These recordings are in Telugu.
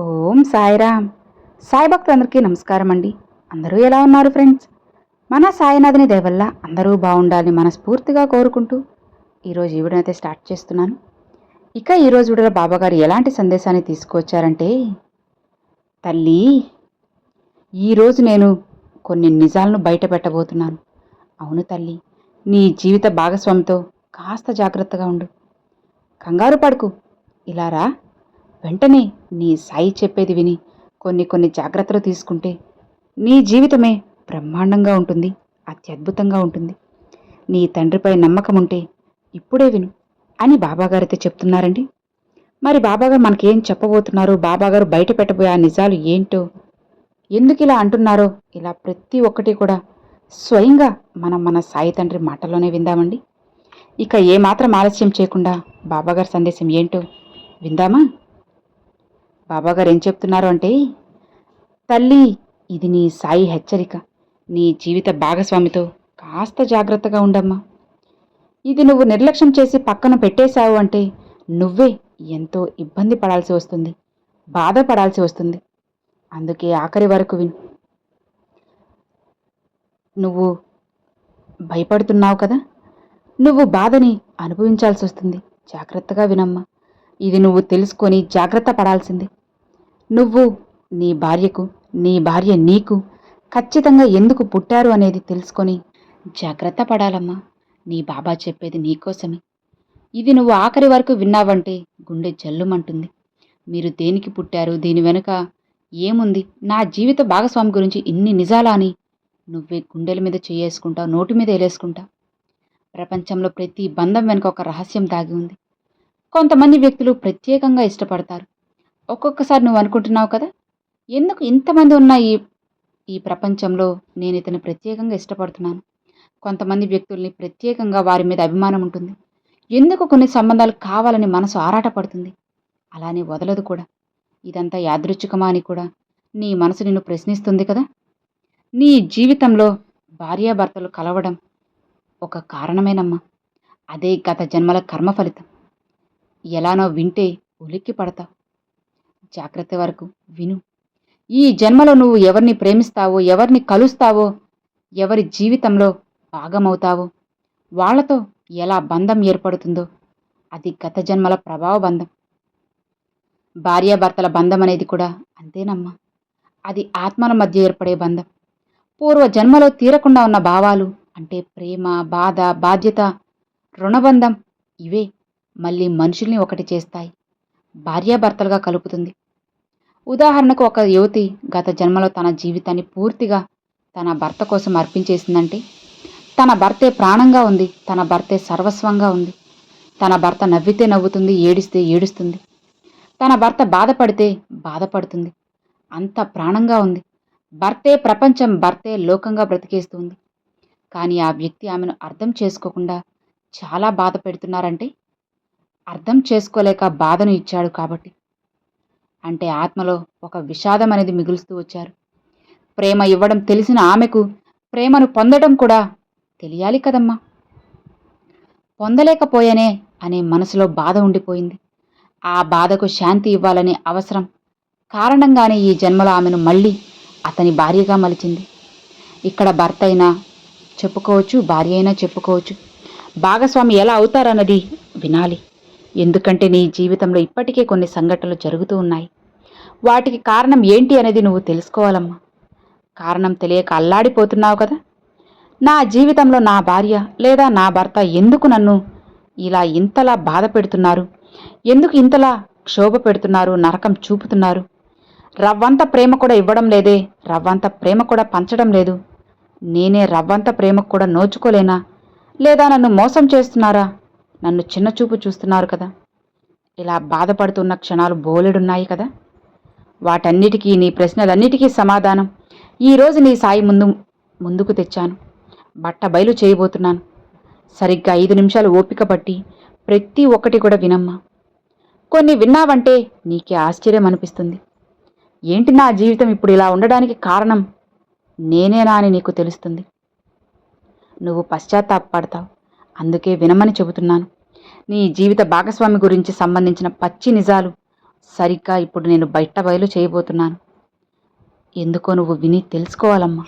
ఓం సాయిరామ్. సాయి భక్తులందరికీ నమస్కారం అండి. అందరూ ఎలా ఉన్నారు ఫ్రెండ్స్? మన సాయినాథుని దయ వల్ల అందరూ బాగుండాలని మనస్ఫూర్తిగా కోరుకుంటూ ఈరోజు ఈ వీడియోనైతే స్టార్ట్ చేస్తున్నాను. ఇక ఈరోజు వీడియోలో బాబాగారు ఎలాంటి సందేశాన్ని తీసుకువచ్చారంటే, తల్లి, ఈరోజు నేను కొన్ని నిజాలను బయట పెట్టబోతున్నాను. అవును తల్లి, నీ జీవిత భాగస్వామితో కాస్త జాగ్రత్తగా ఉండు. కంగారు పడుకు. ఇలా రా. వెంటనే నీ సాయి చెప్పేది విని కొన్ని జాగ్రత్తలు తీసుకుంటే నీ జీవితమే బ్రహ్మాండంగా ఉంటుంది, అత్యద్భుతంగా ఉంటుంది. నీ తండ్రిపై నమ్మకం ఉంటే ఇప్పుడే విను అని బాబాగారైతే చెప్తున్నారండి. మరి బాబాగారు మనకేం చెప్పబోతున్నారో, బాబాగారు బయట పెట్టబోయే ఆ నిజాలు ఏంటో, ఎందుకు ఇలా అంటున్నారో, ఇలా ప్రతి ఒక్కటి కూడా స్వయంగా మన సాయి తండ్రి మాటల్లోనే విందామండి. ఇక ఏమాత్రం ఆలస్యం చేయకుండా బాబాగారి సందేశం ఏంటో విందామా? బాబాగారు ఏం చెప్తున్నారు అంటే, తల్లి, ఇది నీ సాయి హెచ్చరిక. నీ జీవిత భాగస్వామితో కాస్త జాగ్రత్తగా ఉండమ్మా. ఇది నువ్వు నిర్లక్ష్యం చేసి పక్కన పెట్టేశావు అంటే నువ్వే ఎంతో ఇబ్బంది పడాల్సి వస్తుంది, బాధపడాల్సి వస్తుంది. అందుకే ఆఖరి వరకు విను. నువ్వు భయపడుతున్నావు కదా, నువ్వు బాధని అనుభవించాల్సి వస్తుంది. జాగ్రత్తగా వినమ్మా. ఇది నువ్వు తెలుసుకొని జాగ్రత్త పడాల్సిందే. నువ్వు నీ భార్యకు, నీ భార్య నీకు ఖచ్చితంగా ఎందుకు పుట్టారు అనేది తెలుసుకొని జాగ్రత్త పడాలమ్మా. నీ బాబా చెప్పేది నీకోసమే. ఇది నువ్వు ఆఖరి వరకు విన్నావంటే గుండె జల్లుమంటుంది. మీరు దేనికి పుట్టారు, దీని వెనుక ఏముంది, నా జీవిత భాగస్వామి గురించి ఇన్ని నిజాలా అని నువ్వే గుండెల మీద చేసుకుంటావు, నోటి మీద వేలేసుకుంటావు. ప్రపంచంలో ప్రతి బంధం వెనుక ఒక రహస్యం దాగి ఉంది. కొంతమంది వ్యక్తులు ప్రత్యేకంగా ఇష్టపడతారు. ఒక్కొక్కసారి నువ్వు అనుకుంటున్నావు కదా, ఎందుకు ఇంతమంది ఉన్న ఈ ప్రపంచంలో నేను ఇతన్ని ప్రత్యేకంగా ఇష్టపడుతున్నాను. కొంతమంది వ్యక్తుల్ని ప్రత్యేకంగా వారి మీద అభిమానం ఉంటుంది. ఎందుకు కొన్ని సంబంధాలు కావాలని మనసు ఆరాటపడుతుంది. అలానే వదలదు కూడా. ఇదంతా యాదృచ్ఛికమా అని కూడా నీ మనసు నిన్ను ప్రశ్నిస్తుంది కదా. నీ జీవితంలో భార్యాభర్తలు కలవడం ఒక కారణమేనమ్మా. అదే గత జన్మల కర్మ ఫలితం. ఎలానో వింటే ఉలిక్కి పడతావు. జాగ్రత్త వరకు విను. ఈ జన్మలో నువ్వు ఎవరిని ప్రేమిస్తావో, ఎవరిని కలుస్తావో, ఎవరి జీవితంలో భాగమవుతావో, వాళ్లతో ఎలా బంధం ఏర్పడుతుందో అది గత జన్మల ప్రభావ బంధం. భార్యాభర్తల బంధం అనేది కూడా అంతేనమ్మా. అది ఆత్మల మధ్య ఏర్పడే బంధం. పూర్వ జన్మలో తీరకుండా ఉన్న భావాలు అంటే ప్రేమ, బాధ, బాధ్యత, రుణబంధం, ఇవే మళ్ళీ మనుషుల్ని ఒకటి చేస్తాయి, భార్యాభర్తలుగా కలుపుతుంది. ఉదాహరణకు, ఒక యువతి గత జన్మలో తన జీవితాన్ని పూర్తిగా తన భర్త కోసం అర్పించేసిందంటే, తన భర్తే ప్రాణంగా ఉంది, తన భర్తే సర్వస్వంగా ఉంది. తన భర్త నవ్వితే నవ్వుతుంది, ఏడిస్తే ఏడుస్తుంది. తన భర్త బాధపడితే బాధపడుతుంది. అంత ప్రాణంగా ఉంది. భర్తే ప్రపంచం, భర్తే లోకంగా బ్రతికేస్తుంది. కానీ ఆ వ్యక్తి ఆమెను అర్థం చేసుకోకుండా చాలా బాధ పెడుతున్నారంటే, అర్థం చేసుకోలేక బాధను ఇచ్చాడు కాబట్టి. అంటే ఆత్మలో ఒక విషాదం అనేది మిగులుస్తూ వచ్చారు. ప్రేమ ఇవ్వడం తెలిసిన ఆమెకు ప్రేమను పొందడం కూడా తెలియాలి కదమ్మా. పొందలేకపోయానే అనే మనసులో బాధ ఉండిపోయింది. ఆ బాధకు శాంతి ఇవ్వాలనే అవసరం కారణంగానే ఈ జన్మలో ఆమెను మళ్ళీ అతని భార్యగా మలిచింది. ఇక్కడ భర్త అయినా చెప్పుకోవచ్చు, భార్య అయినా చెప్పుకోవచ్చు. భాగస్వామి ఎలా అవుతారన్నది వినాలి. ఎందుకంటే నీ జీవితంలో ఇప్పటికే కొన్ని సంఘటనలు జరుగుతూ ఉన్నాయి. వాటికి కారణం ఏంటి అనేది నువ్వు తెలుసుకోవాలమ్మా. కారణం తెలియక అల్లాడిపోతున్నావు కదా. నా జీవితంలో నా భార్య లేదా నా భర్త ఎందుకు నన్ను ఇలా ఇంతలా బాధ పెడుతున్నారు, ఎందుకు ఇంతలా క్షోభ పెడుతున్నారు, నరకం చూపుతున్నారు, రవ్వంత ప్రేమ కూడా ఇవ్వడం లేదే, రవ్వంత ప్రేమ కూడా పంచడం లేదు, నేనే రవ్వంత ప్రేమకు కూడా నోచుకోలేనా, లేదా నన్ను మోసం చేస్తున్నారా, నన్ను చిన్న చూపు చూస్తున్నారు కదా. ఇలా బాధపడుతున్న క్షణాలు బోలెడున్నాయి కదా. వాటన్నిటికీ, నీ ప్రశ్నలన్నిటికీ సమాధానం ఈరోజు నీ సాయి ముందుకు తెచ్చాను. బట్ట బయలు చేయబోతున్నాను. సరిగ్గా 5 నిమిషాలు ఓపిక పట్టి ప్రతి ఒక్కటి కూడా వినమ్మా. కొన్ని విన్నావంటే నీకే ఆశ్చర్యం అనిపిస్తుంది. ఏంటి నా జీవితం ఇప్పుడు ఇలా ఉండడానికి కారణం నేనేనా అని నీకు తెలుస్తుంది. నువ్వు పశ్చాత్తాపడతావు. అందుకే వినమని చెబుతున్నాను. నీ జీవిత భాగస్వామి గురించి సంబంధించిన పచ్చి నిజాలు సరిగ్గా ఇప్పుడు నేను బయట బయలు చేయబోతున్నాను. ఎందుకో నువ్వు విని తెలుసుకోవాలమ్మా.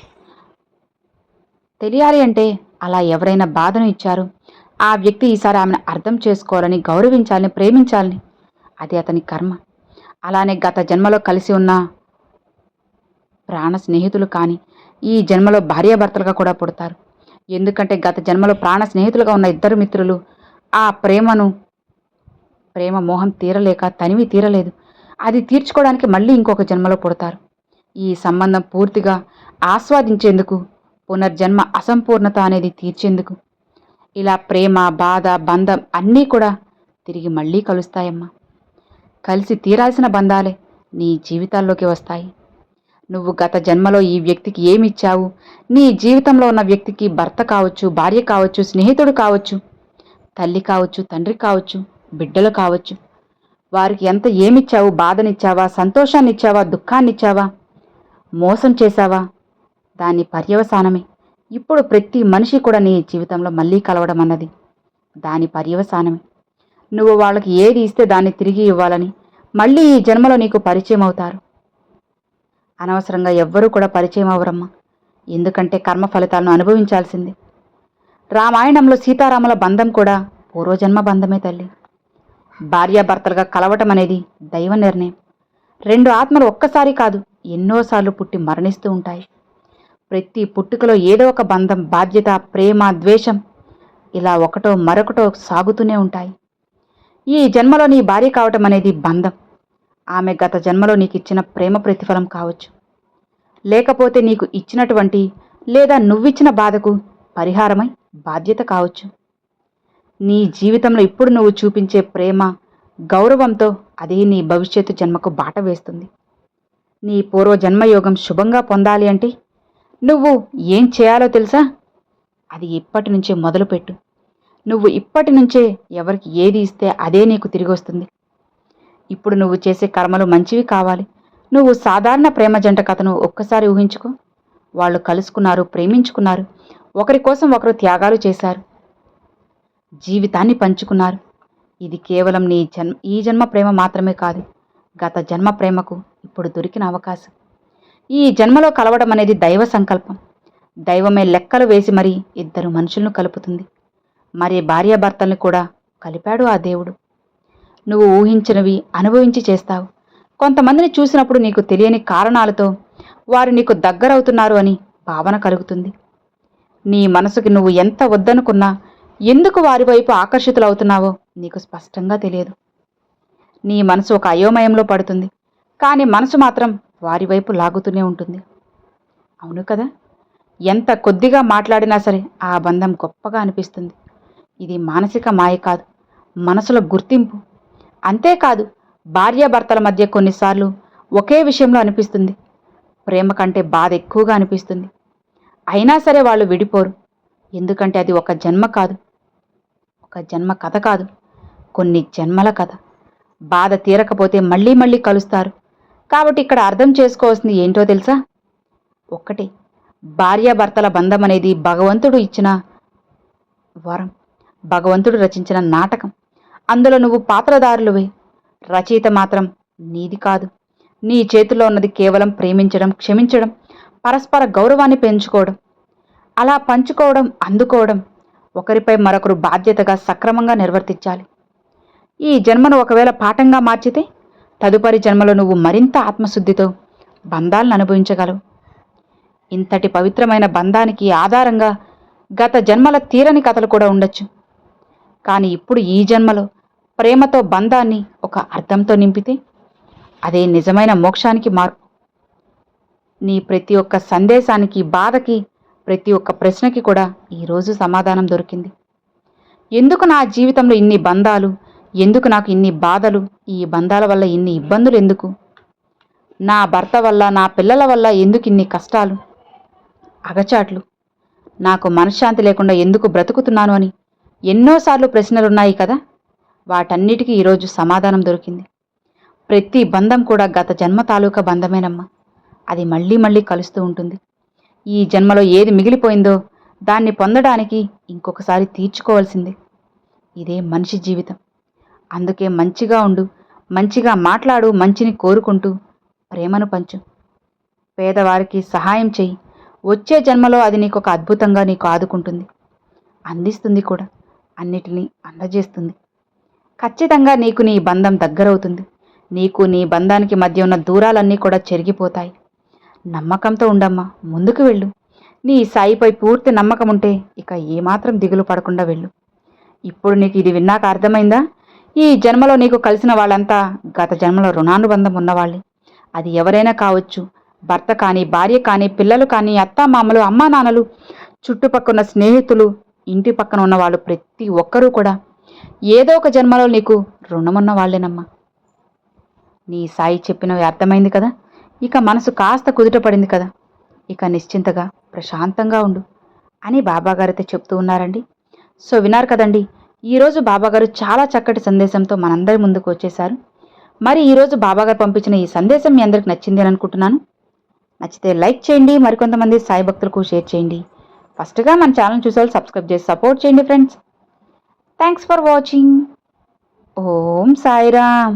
తెలియాలి అంటే అలా ఎవరైనా బాధను ఇచ్చారు, ఆ వ్యక్తి ఈసారి ఆమెను అర్థం చేసుకోవాలని, గౌరవించాలని, ప్రేమించాలని. అది అతని కర్మ. అలానే గత జన్మలో కలిసి ఉన్న ప్రాణ స్నేహితులు కానీ ఈ జన్మలో భార్యాభర్తలుగా కూడా పుడతారు. ఎందుకంటే గత జన్మలో ప్రాణ స్నేహితులుగా ఉన్న ఇద్దరు మిత్రులు ఆ ప్రేమ మోహం తీరలేక తనివి తీరలేదు. అది తీర్చుకోవడానికి మళ్ళీ ఇంకొక జన్మలో పుడతారు. ఈ సంబంధం పూర్తిగా ఆస్వాదించేందుకు, పునర్జన్మ అసంపూర్ణత అనేది తీర్చేందుకు. ఇలా ప్రేమ, బాధ, బంధం అన్నీ కూడా తిరిగి మళ్ళీ కలుస్తాయమ్మా. కలిసి తీరాల్సిన బంధాలే నీ జీవితాల్లోకి వస్తాయి. నువ్వు గత జన్మలో ఈ వ్యక్తికి ఏమిచ్చావు, నీ జీవితంలో ఉన్న వ్యక్తికి భర్త కావచ్చు, భార్య కావచ్చు, స్నేహితుడు కావచ్చు, తల్లి కావచ్చు, తండ్రి కావచ్చు, బిడ్డలు కావచ్చు. వారికి ఎంత ఏమిచ్చావు? బాధనిచ్చావా, సంతోషాన్నిచ్చావా, దుఃఖాన్నిచ్చావా, మోసం చేశావా? దాని పర్యవసానమే ఇప్పుడు ప్రతి మనిషి కూడా నీ జీవితంలో మళ్ళీ కలవడం అన్నది. దాని పర్యవసానమే నువ్వు వాళ్ళకి ఏది ఇస్తే దాన్ని తిరిగి ఇవ్వాలని మళ్ళీ ఈ జన్మలో నీకు పరిచయం అవుతారు. అనవసరంగా ఎవ్వరూ కూడా పరిచయం అవ్వరమ్మా. ఎందుకంటే కర్మ ఫలితాలను అనుభవించాల్సిందే. రామాయణంలో సీతారాముల బంధం కూడా పూర్వజన్మ బంధమే తల్లి. భార్యాభర్తలుగా కలవటం అనేది దైవ నిర్ణయం. రెండు ఆత్మలు ఒక్కసారి కాదు, ఎన్నోసార్లు పుట్టి మరణిస్తూ ఉంటాయి. ప్రతి పుట్టుకలో ఏదో ఒక బంధం, బాధ్యత, ప్రేమ, ద్వేషం ఇలా ఒకటో మరొకటో సాగుతూనే ఉంటాయి. ఈ జన్మలో నీ భార్య కావటం అనేది బంధం. ఆమె గత జన్మలో నీకు ఇచ్చిన ప్రేమ ప్రతిఫలం కావచ్చు, లేకపోతే నీకు ఇచ్చినటువంటి లేదా నువ్విచ్చిన బాధకు పరిహారమై బాధ్యత కావచ్చు. నీ జీవితంలో ఇప్పుడు నువ్వు చూపించే ప్రేమ, గౌరవంతో అదే నీ భవిష్యత్తు జన్మకు బాట వేస్తుంది. నీ పూర్వజన్మయోగం శుభంగా పొందాలి అంటే నువ్వు ఏం చేయాలో తెలుసా? అది ఇప్పటి నుంచే మొదలుపెట్టు. నువ్వు ఇప్పటి నుంచే ఎవరికి ఏది ఇస్తే అదే నీకు తిరిగి వస్తుంది. ఇప్పుడు నువ్వు చేసే కర్మలు మంచివి కావాలి. నువ్వు సాధారణ ప్రేమ జంట కథను ఒక్కసారి ఊహించుకో. వాళ్ళు కలుసుకున్నారు, ప్రేమించుకున్నారు, ఒకరి కోసం ఒకరు త్యాగాలు చేశారు, జీవితాన్ని పంచుకున్నారు. ఇది కేవలం ఈ జన్మ ప్రేమ మాత్రమే కాదు, గత జన్మ ప్రేమకు ఇప్పుడు దొరికిన అవకాశం. ఈ జన్మలో కలవడం అనేది దైవ సంకల్పం. దైవమే లెక్కలు వేసి మరీ ఇద్దరు మనుషులను కలుపుతుంది. మరి భార్యాభర్తల్ని కూడా కలిపాడు ఆ దేవుడు. నువ్వు ఊహించినవి అనుభవించి చేస్తావు. కొంతమందిని చూసినప్పుడు నీకు తెలియని కారణాలతో వారు నీకు దగ్గరవుతున్నారు అని భావన కలుగుతుంది. నీ మనసుకి నువ్వు ఎంత వద్దనుకున్నా ఎందుకు వారి వైపు ఆకర్షితులవుతున్నావో నీకు స్పష్టంగా తెలియదు. నీ మనసు ఒక అయోమయంలో పడుతుంది, కానీ మనసు మాత్రం వారి వైపు లాగుతూనే ఉంటుంది. అవును కదా? ఎంత కొద్దిగా మాట్లాడినా సరే ఆ బంధం గొప్పగా అనిపిస్తుంది. ఇది మానసిక మాయ కాదు, మనసుల గుర్తింపు. అంతేకాదు, భార్యాభర్తల మధ్య కొన్నిసార్లు ఒకే విషయంలో అనిపిస్తుంది, ప్రేమ కంటే బాధ ఎక్కువగా అనిపిస్తుంది. అయినా సరే వాళ్ళు విడిపోరు. ఎందుకంటే అది ఒక జన్మ కాదు, ఒక జన్మ కథ కాదు, కొన్ని జన్మల కథ. బాధ తీరకపోతే మళ్ళీ మళ్ళీ కలుస్తారు. కాబట్టి ఇక్కడ అర్థం చేసుకోవాల్సింది ఏంటో తెలుసా? ఒక్కటే, భార్యాభర్తల బంధం అనేది భగవంతుడు ఇచ్చిన వరం, భగవంతుడు రచించిన నాటకం. అందులో నువ్వు పాత్రధారులువే, రచయిత మాత్రం నీది కాదు. నీ చేతిలో ఉన్నది కేవలం ప్రేమించడం, క్షమించడం, పరస్పర గౌరవాన్ని పెంచుకోవడం. అలా పంచుకోవడం, అందుకోవడం, ఒకరిపై మరొకరు బాధ్యతగా సక్రమంగా నిర్వర్తించాలి. ఈ జన్మను ఒకవేళ పాఠంగా మార్చితే తదుపరి జన్మలో నువ్వు మరింత ఆత్మశుద్ధితో బంధాలను అనుభవించగలవు. ఇంతటి పవిత్రమైన బంధానికి ఆధారంగా గత జన్మల తీరని కథలు కూడా ఉండొచ్చు. కానీ ఇప్పుడు ఈ జన్మలో ప్రేమతో బంధాన్ని ఒక అర్థంతో నింపితే అదే నిజమైన మోక్షానికి మార్పు. నీ ప్రతి ఒక్క సందేశానికి, బాధకి, ప్రతి ఒక్క ప్రశ్నకి కూడా ఈరోజు సమాధానం దొరికింది. ఎందుకు నా జీవితంలో ఇన్ని బంధాలు, ఎందుకు నాకు ఇన్ని బాధలు, ఈ బంధాల వల్ల ఇన్ని ఇబ్బందులు ఎందుకు, నా భర్త వల్ల, నా పిల్లల వల్ల ఎందుకు ఇన్ని కష్టాలు, అగచాట్లు, నాకు మనశ్శాంతి లేకుండా ఎందుకు బ్రతుకుతున్నాను అని ఎన్నోసార్లు ప్రశ్నలున్నాయి కదా. వాటన్నిటికీ ఈరోజు సమాధానం దొరికింది. ప్రతి బంధం కూడా గత జన్మ తాలూకా బంధమేనమ్మా. అది మళ్ళీ మళ్ళీ కలుస్తూ ఉంటుంది. ఈ జన్మలో ఏది మిగిలిపోయిందో దాన్ని పొందడానికి ఇంకొకసారి తీర్చుకోవాల్సిందే. ఇదే మనిషి జీవితం. అందుకే మంచిగా ఉండు, మంచిగా మాట్లాడు, మంచిని కోరుకుంటూ ప్రేమను పంచు. పేదవారికి సహాయం చెయ్యి. వచ్చే జన్మలో అది నీకు ఒక అద్భుతంగా నీకు ఆదుకుంటుంది, అందిస్తుంది కూడా, అన్నిటినీ అందజేస్తుంది. ఖచ్చితంగా నీకు నీ బంధం దగ్గరవుతుంది. నీకు నీ బంధానికి మధ్య ఉన్న దూరాలన్నీ కూడా చెరిగిపోతాయి. నమ్మకంతో ఉండమ్మా, ముందుకు వెళ్ళు. నీ సాయిపై పూర్తి నమ్మకం ఉంటే ఇక ఏమాత్రం దిగులు పడకుండా వెళ్ళు. ఇప్పుడు నీకు ఇది విన్నాక అర్థమైందా? ఈ జన్మలో నీకు కలిసిన వాళ్ళంతా గత జన్మలో రుణానుబంధం ఉన్నవాళ్ళే. అది ఎవరైనా కావచ్చు. భర్త కానీ, భార్య కానీ, పిల్లలు కానీ, అత్తామామలు, అమ్మా నాన్నలు, చుట్టుపక్కల స్నేహితులు, ఇంటి పక్కన ఉన్న వాళ్ళు, ప్రతి ఒక్కరూ కూడా ఏదో ఒక జన్మలో నీకు రుణమున్న వాళ్ళేనమ్మా. నీ సాయి చెప్పినవి అర్థమైంది కదా? ఇక మనసు కాస్త కుదుట పడింది కదా? ఇక నిశ్చింతగా ప్రశాంతంగా ఉండు అని బాబాగారైతే చెప్తూ ఉన్నారండి. సో విన్నారు కదండి, ఈరోజు బాబాగారు చాలా చక్కటి సందేశంతో మనందరి ముందుకు వచ్చేశారు. మరి ఈరోజు బాబాగారు పంపించిన ఈ సందేశం మీ అందరికి నచ్చింది అని అనుకుంటున్నాను. నచ్చితే లైక్ చేయండి, మరికొంతమంది సాయి భక్తులకు షేర్ చేయండి. ఫస్ట్గా మన ఛానల్ చూసే వాళ్ళు సబ్స్క్రైబ్ చేసి సపోర్ట్ చేయండి friends. Thanks for watching. Om Sairam.